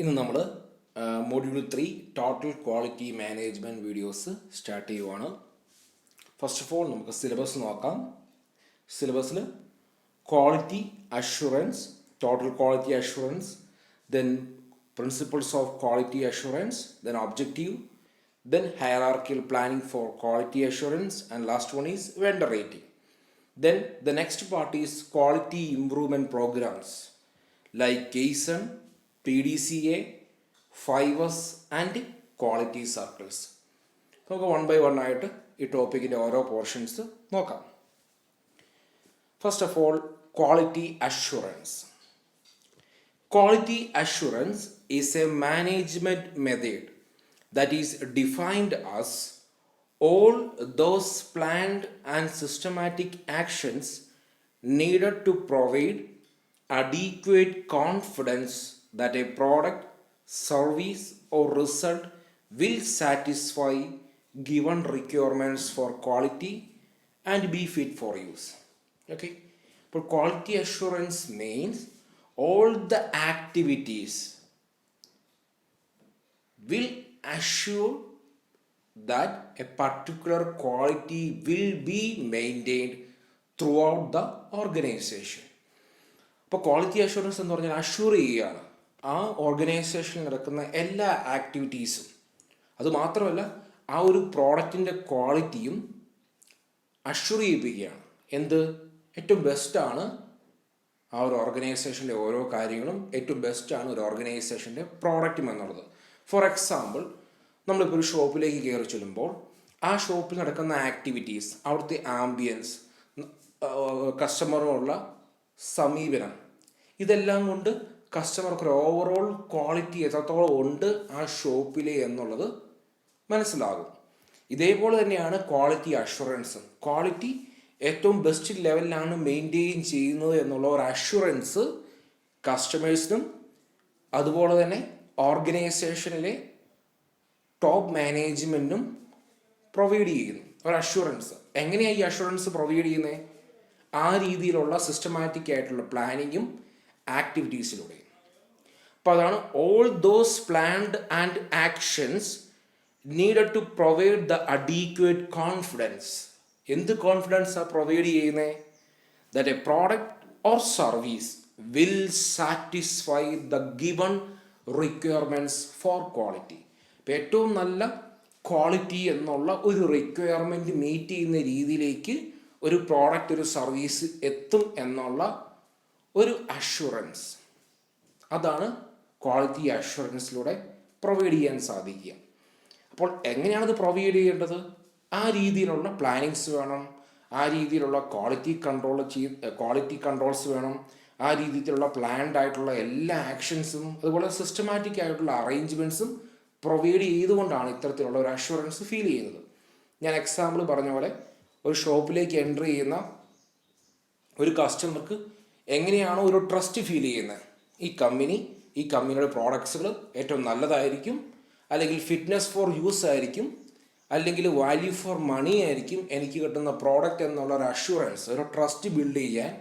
ഇന്ന് നമ്മൾ module 3 total quality management videos start ചെയ്യുവാണ്. ഫസ്റ്റ് ഓഫ് ഓൾ നമുക്ക് സിലബസ് നോക്കാം. സിലബസിൽ quality assurance, total quality assurance, then principles of quality assurance, then objective, then hierarchical planning for quality assurance, and last one is vendor rating. Then the next part is quality improvement programs like KAISN, PDCA, 5S and quality circles. നമുക്ക് one by one ആയിട്ട് ഈ ടോപ്പിക്കിൻ്റെ ഓരോ portions നോക്കാം. First of all quality assurance. Quality assurance is a management method that is defined as all those planned and systematic actions needed to provide adequate confidence that a product, service or result will satisfy given requirements for quality and be fit for use. Okay, but quality assurance means all the activities will assure that a particular quality will be maintained throughout the organization. ഇപ്പോൾ quality assurance എന്ന് പറഞ്ഞാൽ assure ചെയ്യുകയാണ് ആ ഓർഗനൈസേഷനിൽ നടക്കുന്ന എല്ലാ ആക്ടിവിറ്റീസും. അതുമാത്രമല്ല ആ ഒരു പ്രോഡക്റ്റിൻ്റെ ക്വാളിറ്റിയും അഷ്യൂർ ചെയ്യിപ്പിക്കുകയാണ്. എന്ത് ഏറ്റവും ബെസ്റ്റാണ് ആ ഒരു ഓർഗനൈസേഷൻ്റെ ഓരോ കാര്യങ്ങളും ഏറ്റവും ബെസ്റ്റാണ് ഒരു ഓർഗനൈസേഷൻ്റെ പ്രോഡക്റ്റും എന്നുള്ളത്. ഫോർ എക്സാമ്പിൾ, നമ്മളിപ്പോൾ ഒരു ഷോപ്പിലേക്ക് കയറി ചെല്ലുമ്പോൾ ആ ഷോപ്പിൽ നടക്കുന്ന ആക്ടിവിറ്റീസ്, അവിടുത്തെ ആംബിയൻസ്, കസ്റ്റമറുള്ള സമീപനം, ഇതെല്ലാം കൊണ്ട് കസ്റ്റമർക്ക് ഓവറോൾ ക്വാളിറ്റി എത്രത്തോളം ഉണ്ട് ആ ഷോപ്പിലെ എന്നുള്ളത് മനസ്സിലാകും. ഇതേപോലെ തന്നെയാണ് ക്വാളിറ്റി അഷുറൻസും. ക്വാളിറ്റി ഏറ്റവും ബെസ്റ്റ് ലെവലിലാണ് മെയിൻറ്റെയിൻ ചെയ്യുന്നത് എന്നുള്ള ഒരു അഷുറൻസ് കസ്റ്റമേഴ്സിനും അതുപോലെ തന്നെ ഓർഗനൈസേഷനിലെ ടോപ്പ് മാനേജ്മെൻറ്റിനും പ്രൊവൈഡ് ചെയ്യുന്നു ഒരു അഷുറൻസ്. എങ്ങനെയാണ് ഈ അഷുറൻസ് പ്രൊവൈഡ് ചെയ്യുന്നത്? ആ രീതിയിലുള്ള സിസ്റ്റമാറ്റിക് ആയിട്ടുള്ള പ്ലാനിങ്ങും ആക്ടിവിറ്റീസിലൂടെ. അപ്പോൾ അതാണ് all those planned and actions needed to provide the adequate confidence. എന്ത് കോൺഫിഡൻസാണ് പ്രൊവൈഡ് ചെയ്യുന്നത്? That a product or service will satisfy the given requirements for quality. ഇപ്പം ഏറ്റവും നല്ല ക്വാളിറ്റി എന്നുള്ള ഒരു റിക്വയർമെൻറ്റ് മീറ്റ് ചെയ്യുന്ന രീതിയിലേക്ക് ഒരു പ്രോഡക്റ്റ്, ഒരു സർവീസ് എത്തും എന്നുള്ള ഒരു അഷുറൻസ്, അതാണ് ക്വാളിറ്റി അഷുറൻസിലൂടെ പ്രൊവൈഡ് ചെയ്യാൻ സാധിക്കുക. അപ്പോൾ എങ്ങനെയാണത് പ്രൊവൈഡ് ചെയ്യേണ്ടത്? ആ രീതിയിലുള്ള പ്ലാനിങ്സ് വേണം, ആ രീതിയിലുള്ള ക്വാളിറ്റി കൺട്രോൾസ് വേണം, ആ രീതിയിലുള്ള പ്ലാൻഡ് ആയിട്ടുള്ള എല്ലാ ആക്ഷൻസും അതുപോലെ സിസ്റ്റമാറ്റിക് ആയിട്ടുള്ള അറേഞ്ച്മെൻറ്റ്സും പ്രൊവൈഡ് ചെയ്തുകൊണ്ടാണ് ഇത്തരത്തിലുള്ള ഒരു അഷുറൻസ് ഫീൽ ചെയ്യുന്നത്. ഞാൻ എക്സാമ്പിൾ പറഞ്ഞ പോലെ ഒരു ഷോപ്പിലേക്ക് എൻ്റർ ചെയ്യുന്ന ഒരു കസ്റ്റമർക്ക് എങ്ങനെയാണോ ഒരു ട്രസ്റ്റ് ഫീൽ ചെയ്യുന്നത്, ഈ കമ്പനിയുടെ പ്രോഡക്ട്സുകൾ ഏറ്റവും നല്ലതായിരിക്കും, അല്ലെങ്കിൽ ഫിറ്റ്നസ് ഫോർ യൂസ് ആയിരിക്കും, അല്ലെങ്കിൽ വാല്യൂ ഫോർ മണി ആയിരിക്കും എനിക്ക് കിട്ടുന്ന പ്രോഡക്റ്റ് എന്നുള്ള ഒരു അഷുറൻസ്, ഒരു ട്രസ്റ്റ് ബിൽഡ് ചെയ്യാൻ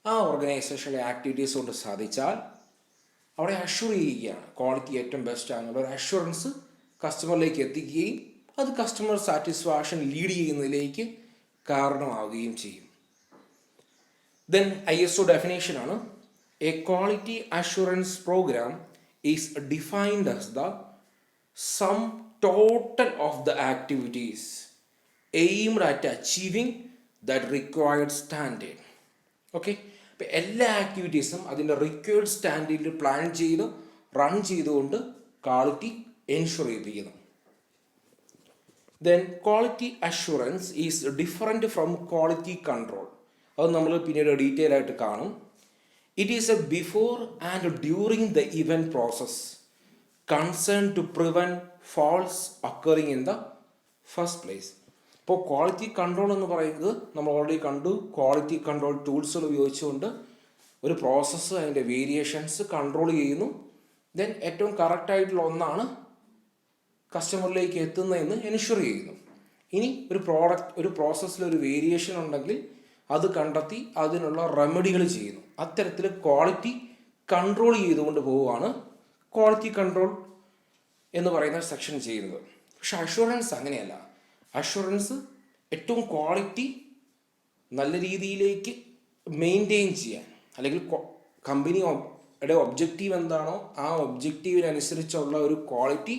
ആ ഓർഗനൈസേഷനിലെ ആക്ടിവിറ്റീസ് കൊണ്ട് സാധിച്ചാൽ അവിടെ അഷ്യൂർ ചെയ്യുകയാണ് ക്വാളിറ്റി ഏറ്റവും ബെസ്റ്റ് ആണെന്നുള്ള ഒരു അഷുറൻസ് കസ്റ്റമറിലേക്ക് എത്തിക്കുകയും അത് കസ്റ്റമർ സാറ്റിസ്ഫാക്ഷൻ ലീഡ് ചെയ്യുന്നതിലേക്ക് കാരണമാവുകയും ചെയ്യും. ദെൻ ISO ഡെഫിനേഷനാണ്: a quality assurance program is defined as the sum total of the activities aimed at achieving that required standard. Okay, ഇപ്പം എല്ലാ ആക്ടിവിറ്റീസും അതിൻ്റെ റിക്വയർഡ് സ്റ്റാൻഡേർഡിൽ പ്ലാൻ ചെയ്ത് റൺ ചെയ്തുകൊണ്ട് ക്വാളിറ്റി എൻഷുർ ചെയ്യിപ്പിക്കുന്നു. Then quality assurance is different from quality control. അത് നമ്മൾ പിന്നീട് ഡീറ്റെയിൽ ആയിട്ട് കാണും. It is a before and during the event process concerned to prevent faults occurring in the first place. ഇപ്പോൾ quality control എന്ന് പറയുന്നത് നമ്മൾ ഓൾറെഡി കണ്ടു. ക്വാളിറ്റി കൺട്രോൾ ടൂൾസുകൾ ഉപയോഗിച്ചുകൊണ്ട് ഒരു പ്രോസസ്സ്, അതിൻ്റെ വേരിയേഷൻസ് കൺട്രോൾ ചെയ്യുന്നു. ദെൻ ഏറ്റവും കറക്റ്റായിട്ടുള്ള ഒന്നാണ് കസ്റ്റമറിലേക്ക് എത്തുന്നതെന്ന് എൻഷുർ ചെയ്യുന്നു. ഇനി ഒരു പ്രോസസ്സിൽ ഒരു വേരിയേഷൻ ഉണ്ടെങ്കിൽ അത് കണ്ടെത്തി അതിനുള്ള റെമഡികൾ ചെയ്യുന്നു. അത്തരത്തിൽ ക്വാളിറ്റി കൺട്രോൾ ചെയ്തുകൊണ്ട് പോവുകയാണ് ക്വാളിറ്റി കൺട്രോൾ എന്ന് പറയുന്ന സെക്ഷൻ ചെയ്യുന്നത്. പക്ഷെ അഷുറൻസ് അങ്ങനെയല്ല. അഷുറൻസ് ഏറ്റവും ക്വാളിറ്റി നല്ല രീതിയിലേക്ക് മെയിൻറ്റെയിൻ ചെയ്യാൻ, അല്ലെങ്കിൽ കമ്പനിയുടെ ഒബ്ജക്റ്റീവ് എന്താണോ ആ ഒബ്ജക്റ്റീവിനനുസരിച്ചുള്ള ഒരു ക്വാളിറ്റി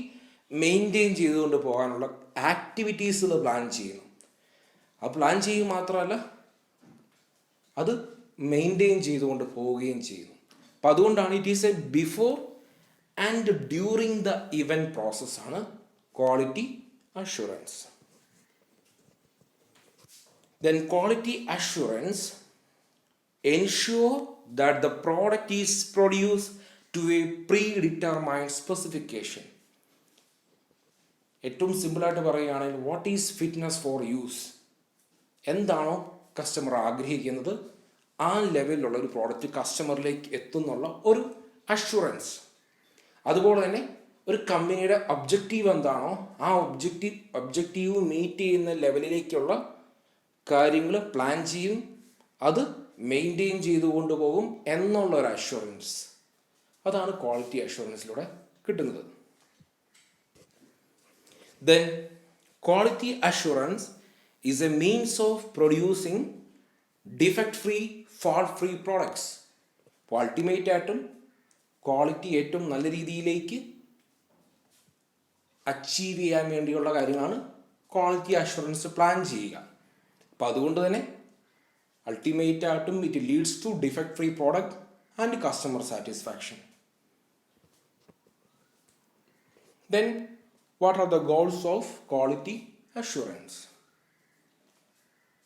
മെയിൻറ്റെയിൻ ചെയ്തുകൊണ്ട് പോകാനുള്ള ആക്ടിവിറ്റീസുകൾ പ്ലാൻ ചെയ്യുന്നു. ആ പ്ലാൻ ചെയ്യുക മാത്രമല്ല, അത് മെയിൻറ്റെയിൻ ചെയ്തുകൊണ്ട് പോവുകയും ചെയ്യുന്നു. അപ്പം അതുകൊണ്ടാണ് it is a before and during the event പ്രോസസ്സാണ് quality assurance. Then quality assurance ensure that the product is produced to a predetermined specification. ഏറ്റവും സിമ്പിളായിട്ട് പറയുകയാണെങ്കിൽ what is fitness for use, എന്താണോ കസ്റ്റമർ ആഗ്രഹിക്കുന്നത് ആ ലെവലിലുള്ള ഒരു പ്രോഡക്റ്റ് കസ്റ്റമറിലേക്ക് എത്തുന്നുള്ള ഒരു അഷുറൻസ്. അതുപോലെ തന്നെ ഒരു കമ്പനിയുടെ ഒബ്ജക്റ്റീവ് എന്താണോ ആ ഒബ്ജക്റ്റീവ് മീറ്റ് ചെയ്യുന്ന ലെവലിലേക്കുള്ള കാര്യങ്ങൾ പ്ലാൻ ചെയ്യും, അത് മെയിൻറ്റെയിൻ ചെയ്തുകൊണ്ട് പോകും എന്നുള്ളൊരു അഷുറൻസ്. അതാണ് ക്വാളിറ്റി അഷുറൻസിലൂടെ കിട്ടുന്നത്. Then quality assurance is A means of producing defect free fault free products. അപ്പോൾ അൾട്ടിമേറ്റ് ആയിട്ടും ക്വാളിറ്റി ഏറ്റവും നല്ല രീതിയിലേക്ക് അച്ചീവ് ചെയ്യാൻ വേണ്ടിയുള്ള കാര്യങ്ങളാണ് ക്വാളിറ്റി അഷുറൻസ് പ്ലാൻ ചെയ്യുക. അപ്പോൾ അതുകൊണ്ട് തന്നെ അൾട്ടിമേറ്റ് ആയിട്ടും it leads to defect free product and customer satisfaction. Then what are the goals of quality assurance?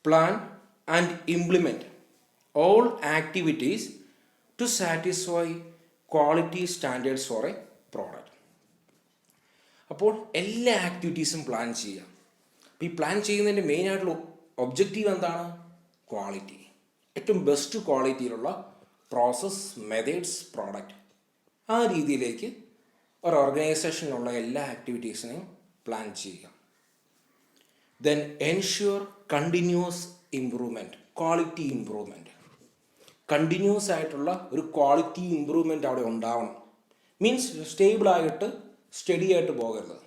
Plan and implement all activities to satisfy quality standards for a product. അപ്പോൾ എല്ലാ ആക്ടിവിറ്റീസും plan ചെയ്യുക. അപ്പോൾ ഈ plan ചെയ്യുന്നതിൻ്റെ മെയിനായിട്ടുള്ള objective എന്താണ്? Quality, ഏറ്റവും ബെസ്റ്റ് ക്വാളിറ്റിയിലുള്ള പ്രോസസ്, മെത്തേഡ്സ്, പ്രോഡക്റ്റ്. ആ രീതിയിലേക്ക് ഒരു ഓർഗനൈസേഷനിലുള്ള എല്ലാ ആക്ടിവിറ്റീസിനെയും പ്ലാൻ ചെയ്യുക. Then ensure continuous improvement, quality improvement. Continuous ആയിട്ടുള്ള ഒരു ക്വാളിറ്റി ഇംപ്രൂവ്മെൻറ്റ് അവിടെ ഉണ്ടാവണം. മീൻസ് സ്റ്റേബിളായിട്ട് സ്റ്റഡി ആയിട്ട് പോകരുത്.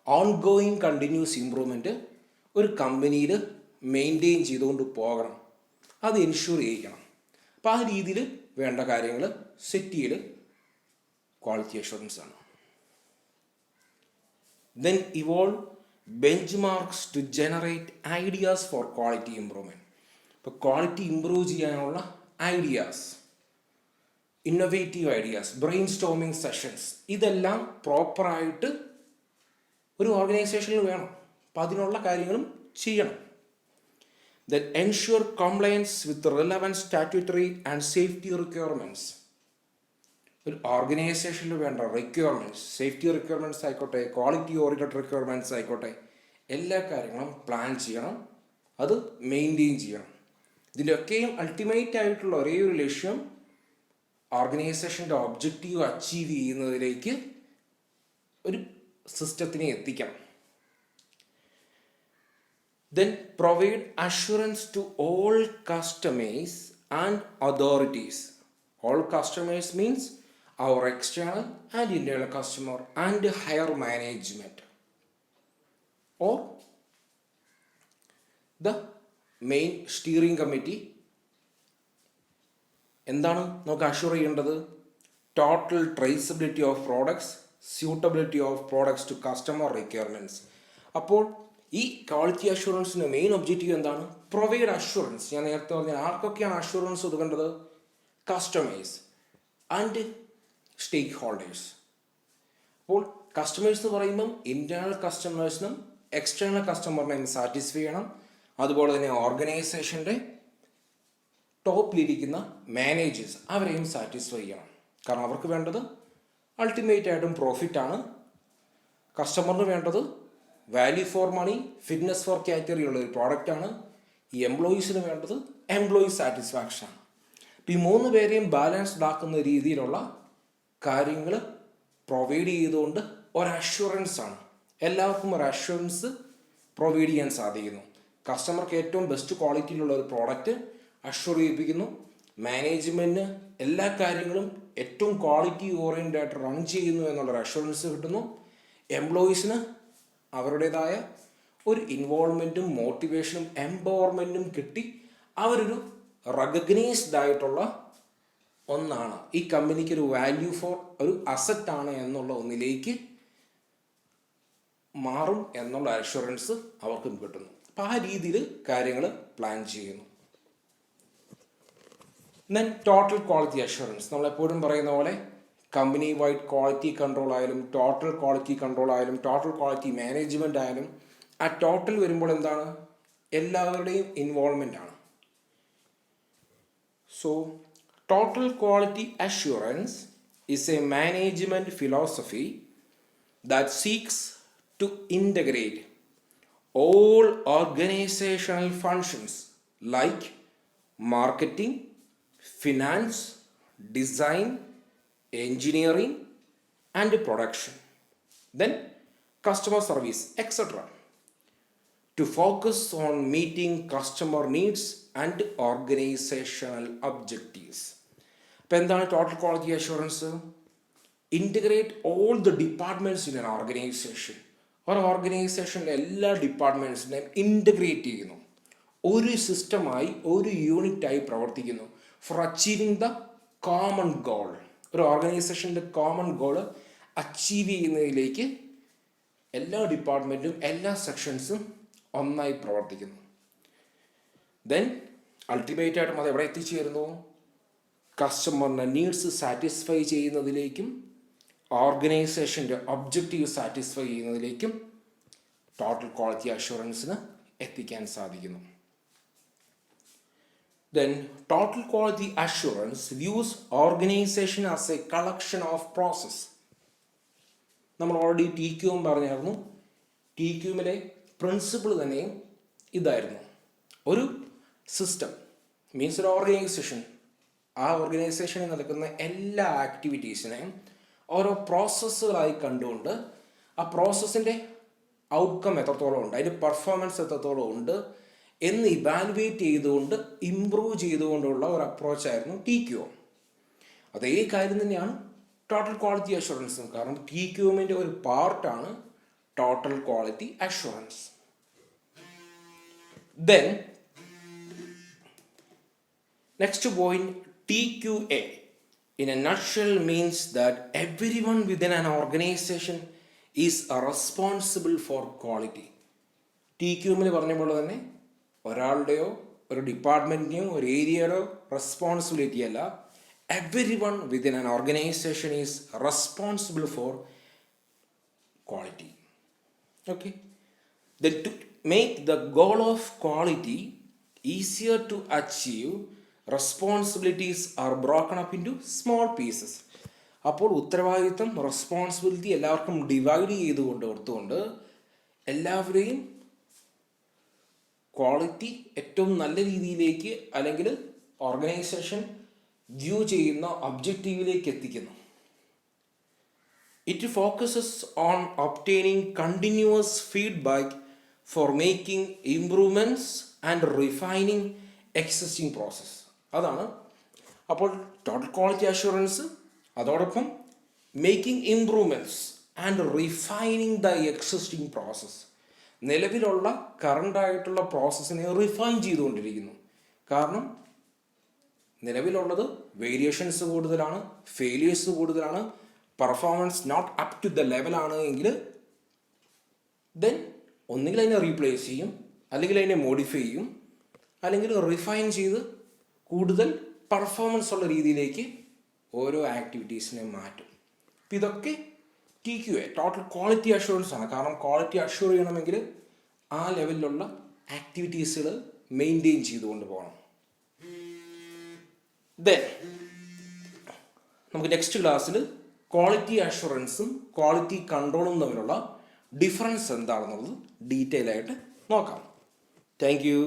ഓൺ ഗോയിങ് കണ്ടിന്യൂസ് ഇംപ്രൂവ്മെൻറ്റ് ഒരു കമ്പനിയിൽ മെയിൻറ്റെയിൻ ചെയ്തുകൊണ്ട് പോകണം, അത് എൻഷുർ ചെയ്യിക്കണം. അപ്പോൾ ആ രീതിയിൽ വേണ്ട കാര്യങ്ങൾ സെറ്റ് ചെയ്ത് ക്വാളിറ്റി അഷുറൻസ് ആണ്. Then evolve benchmarks to generate ideas for quality improvement. ഇപ്പോൾ ക്വാളിറ്റി ഇംപ്രൂവ് ചെയ്യാനുള്ള ideas, innovative ideas, brainstorming sessions, ഇതെല്ലാം പ്രോപ്പറായിട്ട് ഒരു ഓർഗനൈസേഷനിൽ വേണം. അപ്പോൾ അതിനുള്ള കാര്യങ്ങളും ചെയ്യണം. That ensure compliance with the relevant statutory and safety requirements. ഒരു ഓർഗനൈസേഷനിൽ വേണ്ട റിക്വയർമെൻറ്റ്സ്, സേഫ്റ്റി റിക്വയർമെൻറ്റ്സ് ആയിക്കോട്ടെ, ക്വാളിറ്റി ഓറിയൻറ്റഡ് റിക്വയർമെൻറ്റ്സ് ആയിക്കോട്ടെ, എല്ലാ കാര്യങ്ങളും പ്ലാൻ ചെയ്യണം, അത് മെയിൻറ്റെയിൻ ചെയ്യണം. ഇതിൻ്റെയൊക്കെയും അൾട്ടിമേറ്റ് ആയിട്ടുള്ള ഒരേ ഒരു ലക്ഷ്യം ഓർഗനൈസേഷൻ്റെ ഒബ്ജക്റ്റീവ് അച്ചീവ് ചെയ്യുന്നതിലേക്ക് ഒരു സിസ്റ്റത്തിനെ എത്തിക്കണം. Then provide assurance to all customers and authorities. All customers means our external and internal customer and higher management or the main steering committee. എന്താണ് നമുക്ക് അഷ്യൂർ ചെയ്യേണ്ടത്? Total traceability of products, suitability of products to customer requirements. അപ്പോൾ ഈ quality അഷുറൻസിൻ്റെ main objective എന്താണ്? Provide assurance. ഞാൻ നേരത്തെ പറഞ്ഞാൽ ആർക്കൊക്കെയാണ് അഷുറൻസ് ഒതുക്കേണ്ടത്? Customers and stakeholders. അപ്പോൾ കസ്റ്റമേഴ്സ് എന്ന് പറയുമ്പം ഇൻറ്റേർണൽ കസ്റ്റമേഴ്സിനും എക്സ്റ്റേണൽ കസ്റ്റമറിനെയും സാറ്റിസ്ഫൈ ചെയ്യണം. അതുപോലെ തന്നെ ഓർഗനൈസേഷൻ്റെ ടോപ്പിലിരിക്കുന്ന മാനേജേഴ്സ് അവരെയും സാറ്റിസ്ഫൈ ചെയ്യണം. കാരണം അവർക്ക് വേണ്ടത് അൾട്ടിമേറ്റ് ആയിട്ടും പ്രോഫിറ്റാണ്. കസ്റ്റമറിന് വേണ്ടത് value for money, fitness for category ഉള്ള ഒരു പ്രോഡക്റ്റാണ്. ഈ എംപ്ലോയീസിന് വേണ്ടത് എംപ്ലോയി സാറ്റിസ്ഫാക്ഷനാണ്. അപ്പോൾ ഈ മൂന്ന് പേരെയും ബാലൻസ്ഡ് ആക്കുന്ന രീതിയിലുള്ള കാര്യങ്ങൾ പ്രൊവൈഡ് ചെയ്തുകൊണ്ട് ഒരു അഷ്വറൻസ് ആണ്. എല്ലാവർക്കും ഒരു അഷ്വറൻസ് പ്രൊവൈഡ് ചെയ്യാൻ സാധിക്കുന്നു. കസ്റ്റമർക്ക് ഏറ്റവും ബെസ്റ്റ് ക്വാളിറ്റിയിലുള്ള ഒരു പ്രോഡക്റ്റ് അഷ്വർ ചെയ്യിപ്പിക്കുന്നു. മാനേജ്മെൻറ്റിന് എല്ലാ കാര്യങ്ങളും ഏറ്റവും ക്വാളിറ്റി ഓറിയൻറ്റഡ് ആയിട്ട് റൺ ചെയ്യുന്നു എന്നുള്ളൊരു അഷുറൻസ് കിട്ടുന്നു. എംപ്ലോയീസിന് അവരുടേതായ ഒരു ഇൻവോൾവ്മെൻറ്റും മോട്ടിവേഷനും എംപവർമെൻറ്റും കിട്ടി അവരൊരു റെക്കഗ്നൈസ്ഡ് ആയിട്ടുള്ള ഒന്നാണ്, ഈ കമ്പനിക്ക് ഒരു വാല്യൂ ഫോർ ഒരു അസറ്റാണ് എന്നുള്ള ഒന്നിലേക്ക് മാറും എന്നുള്ള അഷുറൻസ് അവർക്കും കിട്ടുന്നു. അപ്പം ആ രീതിയിൽ കാര്യങ്ങൾ പ്ലാൻ ചെയ്യുന്നു. ദെൻ ടോട്ടൽ ക്വാളിറ്റി അഷുറൻസ്, നമ്മളെപ്പോഴും പറയുന്ന പോലെ കമ്പനി വൈഡ് ക്വാളിറ്റി കൺട്രോൾ ആയാലും ടോട്ടൽ ക്വാളിറ്റി കൺട്രോൾ ആയാലും ടോട്ടൽ ക്വാളിറ്റി മാനേജ്മെൻ്റ് ആയാലും ആ ടോട്ടൽ വരുമ്പോൾ എന്താണ്, എല്ലാവരുടെയും ഇൻവോൾവ്മെൻ്റ് ആണ്. So total quality assurance is a management philosophy that seeks to integrate all organizational functions like marketing, finance, design, engineering, and production, then customer service, etc., to focus on meeting customer needs and organizational objectives. അപ്പോൾ എന്താണ് total quality assurance? Integrate all the departments in an organisation. ഒരു ഓർഗനൈസേഷനിലെ എല്ലാ ഡിപ്പാർട്ട്മെൻറ്റ്സിനെയും integrate ചെയ്യുന്നു, ഒരു സിസ്റ്റമായി ഒരു യൂണിറ്റായി പ്രവർത്തിക്കുന്നു four achieving the common goal. ഒരു ഓർഗനൈസേഷൻ്റെ കോമൺ ഗോള് അച്ചീവ് ചെയ്യുന്നതിലേക്ക് എല്ലാ ഡിപ്പാർട്ട്മെൻറ്റും എല്ലാ സെക്ഷൻസും ഒന്നായി പ്രവർത്തിക്കുന്നു. ദെൻ അൾട്ടിമേറ്റ് ആയിട്ടും അത് എവിടെ എത്തിച്ചേരുന്നു? കസ്റ്റമറിൻ്റെ നീഡ്സ് സാറ്റിസ്ഫൈ ചെയ്യുന്നതിലേക്കും ഓർഗനൈസേഷൻ്റെ ഒബ്ജക്റ്റീവ് സാറ്റിസ്ഫൈ ചെയ്യുന്നതിലേക്കും ടോട്ടൽ ക്വാളിറ്റി അഷുറൻസിന് എത്തിക്കാൻ സാധിക്കുന്നു. Then total quality assurance views organisation as a collection of process. നമ്മൾ ഓൾറെഡി TQM പറഞ്ഞായിരുന്നു. TQMലെ പ്രിൻസിപ്പിൾ തന്നെയും ഇതായിരുന്നു. ഒരു സിസ്റ്റം മീൻസ് ഒരു ഓർഗനൈസേഷൻ, ആ ഓർഗനൈസേഷനിൽ നടക്കുന്ന എല്ലാ ആക്ടിവിറ്റീസിനെയും ഓരോ പ്രോസസ്സുകളായി കണ്ടുകൊണ്ട് ആ പ്രോസസ്സിൻ്റെ ഔട്ട്കം എത്രത്തോളം ഉണ്ട്, അതിൻ്റെ പെർഫോമൻസ് എത്രത്തോളം ഉണ്ട് എന്ന് ഇവാലുവേറ്റ് ചെയ്തുകൊണ്ട് ഇംപ്രൂവ് ചെയ്തുകൊണ്ടുള്ള ഒരു അപ്രോച്ചായിരുന്നു TQM. അതേ കാര്യം തന്നെയാണ് ടോട്ടൽ ക്വാളിറ്റി അഷുറൻസും. കാരണം TQMൻ്റെ ഒരു പാർട്ടാണ് total quality assurance. Then next point, TQA in a nutshell means that everyone within an organization is responsible for quality. TQMൽ പറഞ്ഞ പോലെ തന്നെ ഒരാളുടെയോ ഒരു ഡിപ്പാർട്ട്മെൻറ്റിനെയോ ഒരു ഏരിയയുടെയോ റെസ്പോൺസിബിലിറ്റി അല്ല, everyone within an organization is responsible for quality. Okay, then to make the goal of quality easier to achieve, responsibilities are broken up into small pieces. അപ്പോൾ ഉത്തരവാദിത്വം responsibility എല്ലാവർക്കും divide ചെയ്തുകൊണ്ട് കൊടുത്തുകൊണ്ട് എല്ലാവരെയും ക്വാളിറ്റി ഏറ്റവും നല്ല രീതിയിലേക്ക് അല്ലെങ്കിൽ ഓർഗനൈസേഷൻ വ്യൂ ചെയ്യുന്ന ഒബ്ജക്റ്റീവിലേക്ക് എത്തിക്കുന്നു. It focuses on obtaining continuous feedback for making improvements and refining existing process. അതാണ് അപ്പോൾ ടോട്ടൽ ക്വാളിറ്റി അഷുറൻസ്. അതോടൊപ്പം making improvements and refining the existing process. നിലവിലുള്ള കറണ്ടായിട്ടുള്ള പ്രോസസ്സിനെ റിഫൈൻ ചെയ്തുകൊണ്ടിരിക്കുന്നു. കാരണം നിലവിലുള്ളത് വേരിയേഷൻസ് കൂടുതലാണ്, ഫെയിലിയേഴ്സ് കൂടുതലാണ്, performance not up to the ലെവലാണ് എങ്കിൽ ദെൻ ഒന്നുകിൽ അതിനെ റീപ്ലേസ് ചെയ്യും, അല്ലെങ്കിൽ അതിനെ മോഡിഫൈ ചെയ്യും, അല്ലെങ്കിൽ റിഫൈൻ ചെയ്ത് കൂടുതൽ പെർഫോമൻസ് ഉള്ള രീതിയിലേക്ക് ഓരോ ആക്ടിവിറ്റീസിനെ മാറ്റും. അപ്പം ഇതൊക്കെ TQA ടോട്ടൽ ക്വാളിറ്റി അഷുറൻസ് ആണ്. കാരണം ക്വാളിറ്റി അഷുർ ചെയ്യണമെങ്കിൽ ആ ലെവലിലുള്ള ആക്ടിവിറ്റീസുകൾ മെയിൻറ്റെയിൻ ചെയ്തുകൊണ്ട് പോകണം. ദെൻ നമുക്ക് നെക്സ്റ്റ് ക്ലാസ്സിൽ ക്വാളിറ്റി അഷുറൻസും ക്വാളിറ്റി കൺട്രോളും തമ്മിലുള്ള ഡിഫറൻസ് എന്താണെന്നുള്ളത് ഡീറ്റെയിൽ ആയിട്ട് നോക്കാം. Thank you.